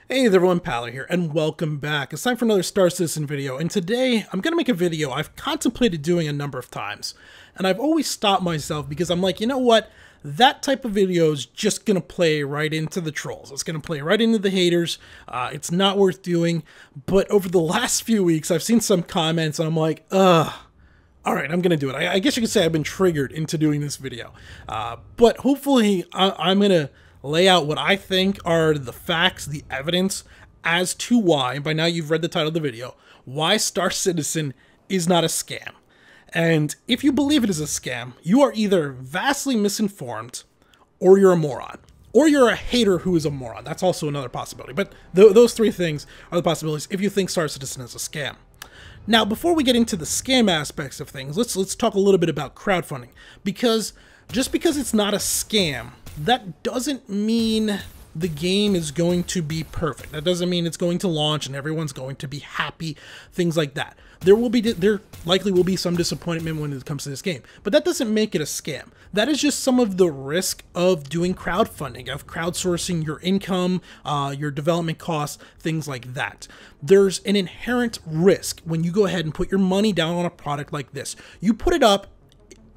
Hey there everyone, Paolo here, and welcome back. It's time for another Star Citizen video, and today I'm going to make a video I've contemplated doing a number of times, and I've always stopped myself because I'm like, you know what, that type of video is just going to play right into the trolls. It's going to play right into the haters. It's not worth doing, but over the last few weeks I've seen some comments and I'm like, alright, I'm going to do it. I guess you could say I've been triggered into doing this video, but hopefully I'm going to lay out what I think are the facts, the evidence as to why, and by now you've read the title of the video, why Star Citizen is not a scam. And if you believe it is a scam, you are either vastly misinformed, or you're a moron. Or you're a hater who is a moron. That's also another possibility. But those three things are the possibilities if you think Star Citizen is a scam. Now, before we get into the scam aspects of things, let's talk a little bit about crowdfunding. Because just because it's not a scam, that doesn't mean the game is going to be perfect. That doesn't mean it's going to launch and everyone's going to be happy, things like that. There likely will be some disappointment when it comes to this game, but that doesn't make it a scam. That is just some of the risk of doing crowdfunding, of crowdsourcing your income, your development costs, things like that. There's an inherent risk when you go ahead and put your money down on a product like this. You put it up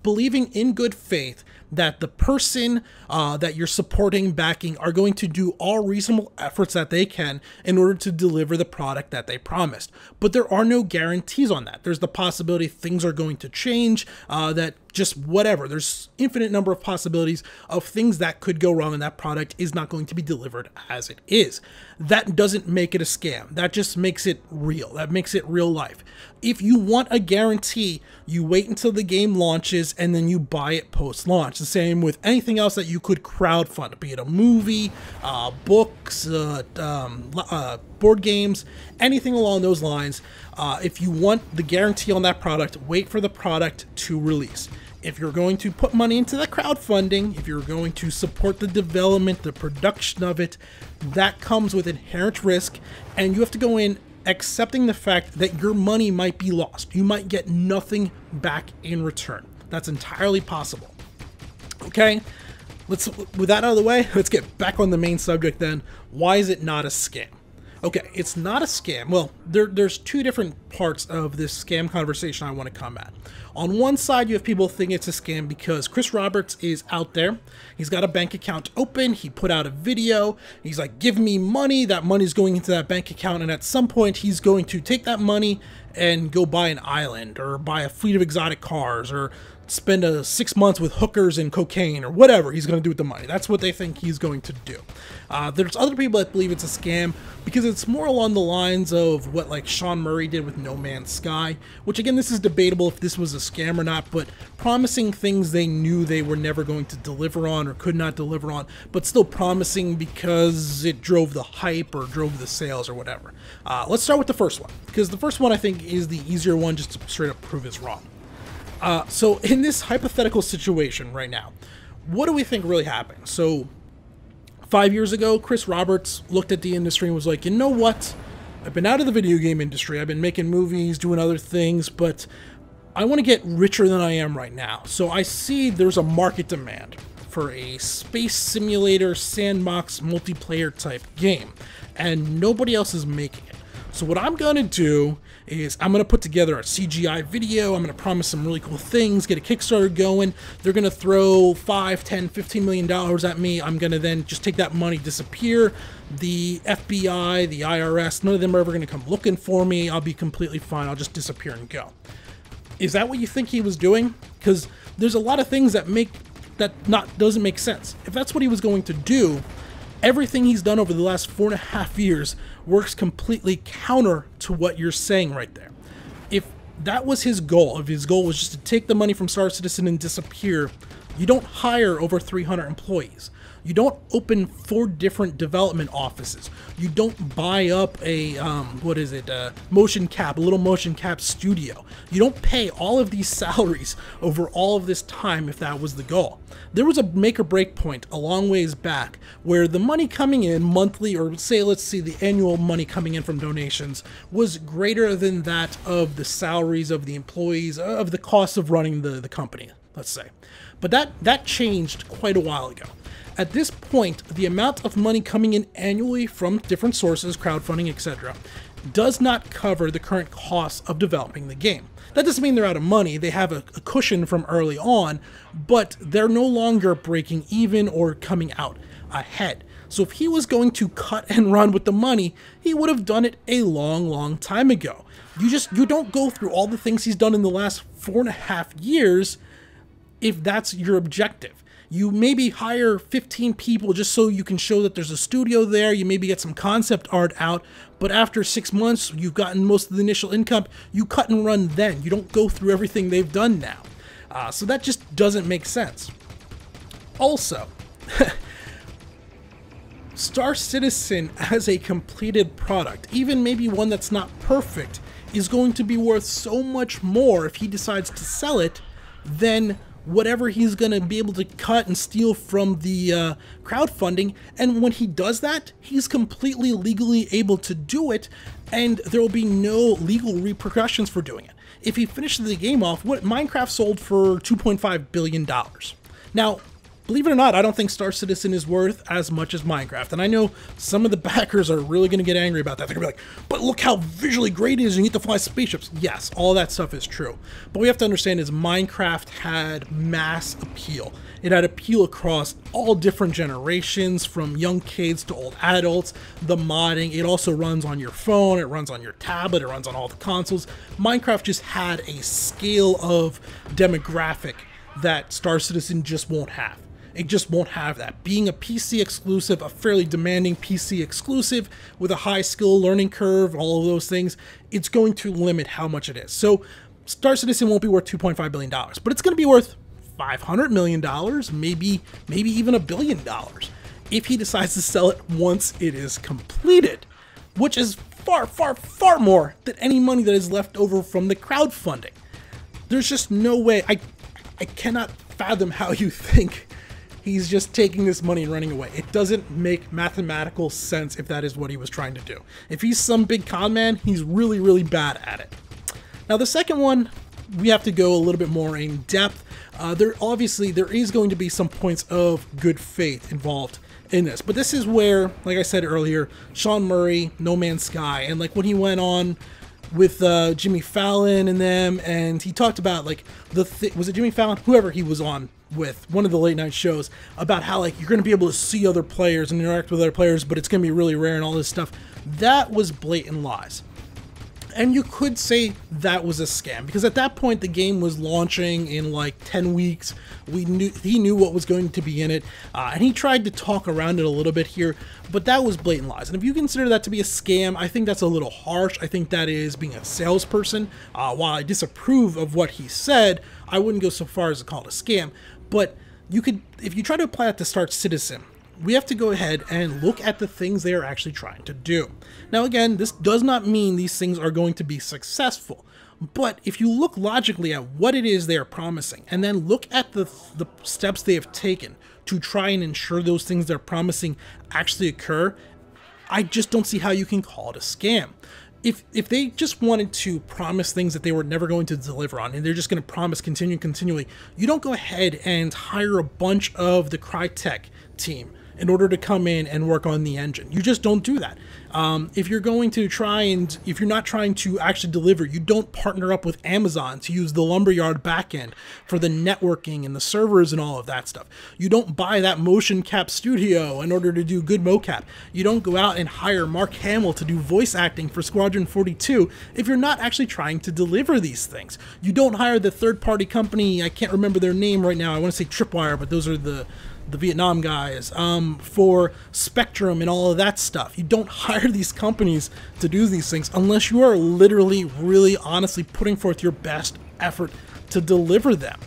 believing in good faith that the person that you're supporting, backing, are going to do all reasonable efforts that they can in order to deliver the product that they promised. But there are no guarantees on that. There's the possibility things are going to change, that just whatever. There's infinite number of possibilities of things that could go wrong and that product is not going to be delivered as it is. That doesn't make it a scam. That just makes it real. That makes it real life. If you want a guarantee, you wait until the game launches and then you buy it post-launch. The same with anything else that you could crowdfund, be it a movie, books, board games, anything along those lines. If you want the guarantee on that product, wait for the product to release. If you're going to put money into the crowdfunding, if you're going to support the development, the production of it, that comes with inherent risk, and you have to go in accepting the fact that your money might be lost. You might get nothing back in return. That's entirely possible. Okay, with that out of the way, let's get back on the main subject then. Why is it not a scam? Okay, it's not a scam. Well, there's two different parts of this scam conversation I want to come at. On one side, you have people thinking it's a scam because Chris Roberts is out there. He's got a bank account open. He put out a video. He's like, give me money. That money's going into that bank account. And at some point, he's going to take that money and go buy an island or buy a fleet of exotic cars or spend 6 months with hookers and cocaine or whatever he's going to do with the money. That's what they think he's going to do. There's other people that believe it's a scam because it's more along the lines of what like Sean Murray did with No Man's Sky, which again, this is debatable if this was a scam or not, but promising things they knew they were never going to deliver on or could not deliver on, but still promising because it drove the hype or drove the sales or whatever. Let's start with the first one, because the first one I think is the easier one just to straight up prove is wrong. So in this hypothetical situation right now, what do we think really happened? So 5 years ago, Chris Roberts looked at the industry and was like, you know what? I've been out of the video game industry. I've been making movies, doing other things, but I want to get richer than I am right now. So I see there's a market demand for a space simulator, sandbox, multiplayer type game, and nobody else is making it. So what I'm going to do is I'm going to put together a CGI video. I'm going to promise some really cool things, get a Kickstarter going. They're going to throw $5, $10, $15 million at me. I'm going to then just take that money, disappear. The FBI, the IRS, none of them are ever going to come looking for me. I'll be completely fine. I'll just disappear and go. Is that what you think he was doing? Because there's a lot of things that doesn't make sense. If that's what he was going to do, everything he's done over the last 4.5 years works completely counter to what you're saying right there. If that was his goal, if his goal was just to take the money from Star Citizen and disappear, you don't hire over 300 employees. You don't open 4 different development offices. You don't buy up a, motion cap, a little motion cap studio. You don't pay all of these salaries over all of this time if that was the goal. There was a make or break point a long ways back where the money coming in monthly, or let's see, the annual money coming in from donations was greater than that of the salaries of the employees, of the cost of running the company, let's say. But that changed quite a while ago. At this point, the amount of money coming in annually from different sources, crowdfunding, etc., does not cover the current costs of developing the game. That doesn't mean they're out of money. They have a cushion from early on, but they're no longer breaking even or coming out ahead. So if he was going to cut and run with the money, he would have done it a long time ago. You don't go through all the things he's done in the last 4.5 years if that's your objective. You maybe hire 15 people just so you can show that there's a studio there. You maybe get some concept art out, but after 6 months, you've gotten most of the initial income. You cut and run then. You don't go through everything they've done now. So that just doesn't make sense. Also, Star Citizen as a completed product, even maybe one that's not perfect, is going to be worth so much more if he decides to sell it than whatever he's going to be able to cut and steal from the crowdfunding. And when he does that, he's completely legally able to do it, and there will be no legal repercussions for doing it. If he finishes the game off, what Minecraft sold for $2.5 billion. Now, believe it or not, I don't think Star Citizen is worth as much as Minecraft. And I know some of the backers are really going to get angry about that. They're going to be like, but look how visually great it is. You get to fly spaceships. Yes, all that stuff is true. But what we have to understand is Minecraft had mass appeal. It had appeal across all different generations, from young kids to old adults. The modding, it also runs on your phone, it runs on your tablet, it runs on all the consoles. Minecraft just had a scale of demographic that Star Citizen just won't have. It just won't have that. Being a PC exclusive, a fairly demanding PC exclusive with a high skill learning curve, all of those things, it's going to limit how much it is. So Star Citizen won't be worth $2.5 billion, but it's going to be worth $500 million, maybe even $1 billion if he decides to sell it once it is completed, which is far more than any money that is left over from the crowdfunding. There's just no way. I cannot fathom how you think he's just taking this money and running away. It doesn't make mathematical sense if that is what he was trying to do. If he's some big con man, he's really bad at it. Now the second one, we have to go a little bit more in depth. There is going to be some points of good faith involved in this, but this is where, like I said earlier, Sean Murray, No Man's Sky, and like when he went on with Jimmy Fallon and them, and he talked about like was it Jimmy Fallon? Whoever he was on with, one of the late night shows, about how like you're going to be able to see other players and interact with other players, but it's going to be really rare and all this stuff. That was blatant lies. And you could say that was a scam, because at that point the game was launching in like 10 weeks. He knew what was going to be in it, and he tried to talk around it a little bit here, but that was blatant lies. And if you consider that to be a scam, I think that's a little harsh. I think that is being a salesperson. While I disapprove of what he said, I wouldn't go so far as to call it a scam. But you could, if you try to apply that to Star Citizen, we have to go ahead and look at the things they are actually trying to do. Now again, this does not mean these things are going to be successful, but if you look logically at what it is they are promising, and then look at the steps they have taken to try and ensure those things they're promising actually occur, I just don't see how you can call it a scam. If they just wanted to promise things that they were never going to deliver on, and they're just going to promise continually, you don't go ahead and hire a bunch of the Crytek team in order to come in and work on the engine. You just don't do that. If you're going to try and, if you're not trying to actually deliver, you don't partner up with Amazon to use the Lumberyard backend for the networking and the servers and all of that stuff. You don't buy that motion cap studio in order to do good mocap. You don't go out and hire Mark Hamill to do voice acting for Squadron 42 if you're not actually trying to deliver these things. You don't hire the third-party company, I can't remember their name right now, I want to say Tripwire, but those are the Vietnam guys, for Spectrum and all of that stuff. You don't hire these companies to do these things unless you are literally, really honestly putting forth your best effort to deliver them.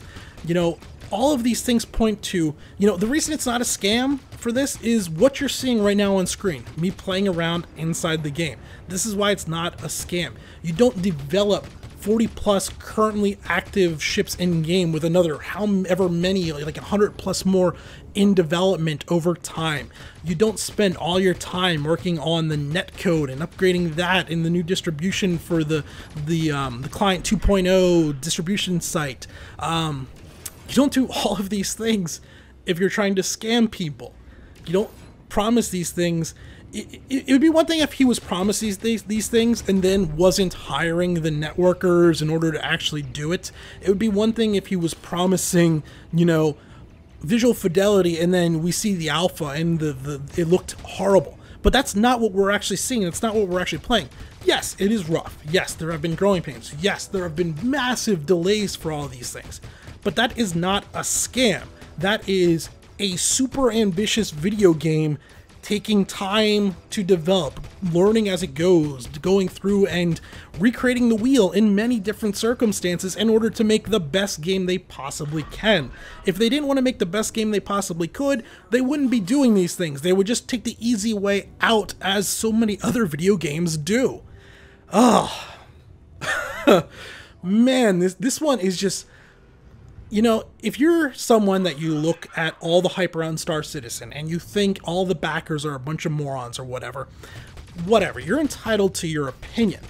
You know, all of these things point to, you know, the reason it's not a scam for this is what you're seeing right now on screen, me playing around inside the game. This is why it's not a scam. You don't develop 40 plus currently active ships in game with another however many, like 100 plus more in development over time. You don't spend all your time working on the netcode and upgrading that in the new distribution for the client 2.0 distribution site. You don't do all of these things if you're trying to scam people. You don't promise these things. It would be one thing if he was promised these things and then wasn't hiring the networkers in order to actually do it. It would be one thing if he was promising, you know, visual fidelity and then we see the alpha and it looked horrible. But that's not what we're actually seeing. That's not what we're actually playing. Yes, it is rough. Yes, there have been growing pains. Yes, there have been massive delays for all of these things. But that is not a scam. That is a super ambitious video game taking time to develop, learning as it goes, going through and recreating the wheel in many different circumstances in order to make the best game they possibly can. If they didn't want to make the best game they possibly could, they wouldn't be doing these things. They would just take the easy way out, as so many other video games do. Oh, man, this one is just... You know, if you're someone that you look at all the hype around Star Citizen and you think all the backers are a bunch of morons or whatever, you're entitled to your opinion.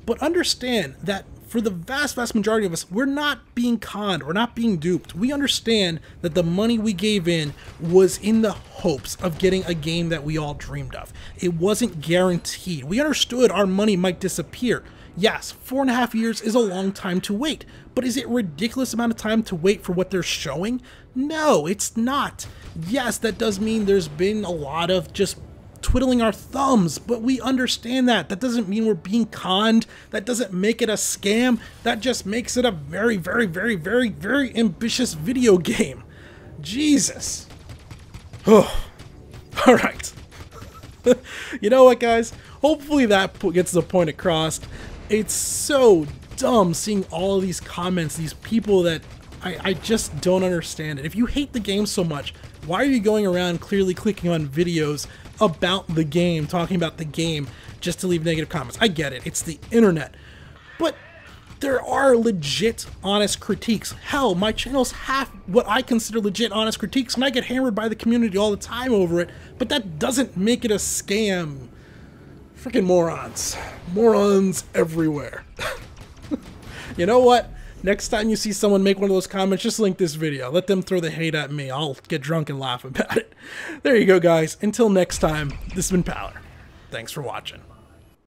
But understand that for the vast majority of us, we're not being conned, we're not being duped. We understand that the money we gave in was in the hopes of getting a game that we all dreamed of. It wasn't guaranteed. We understood our money might disappear. Yes, 4.5 years is a long time to wait, but is it a ridiculous amount of time to wait for what they're showing? No, it's not. Yes, that does mean there's been a lot of just twiddling our thumbs, but we understand that. That doesn't mean we're being conned. That doesn't make it a scam. That just makes it a very ambitious video game. Jesus. Oh, all right. You know what, guys? Hopefully that gets the point across. It's so dumb seeing all of these comments, these people that I just don't understand it. If you hate the game so much, why are you going around clearly clicking on videos about the game, talking about the game, just to leave negative comments? I get it, it's the internet. But there are legit, honest critiques. Hell, my channels have what I consider legit, honest critiques, and I get hammered by the community all the time over it, but that doesn't make it a scam. Freaking morons. Morons everywhere. You know what? Next time you see someone make one of those comments, just link this video. Let them throw the hate at me. I'll get drunk and laugh about it. There you go, guys. Until next time, this has been Powler. Thanks for watching.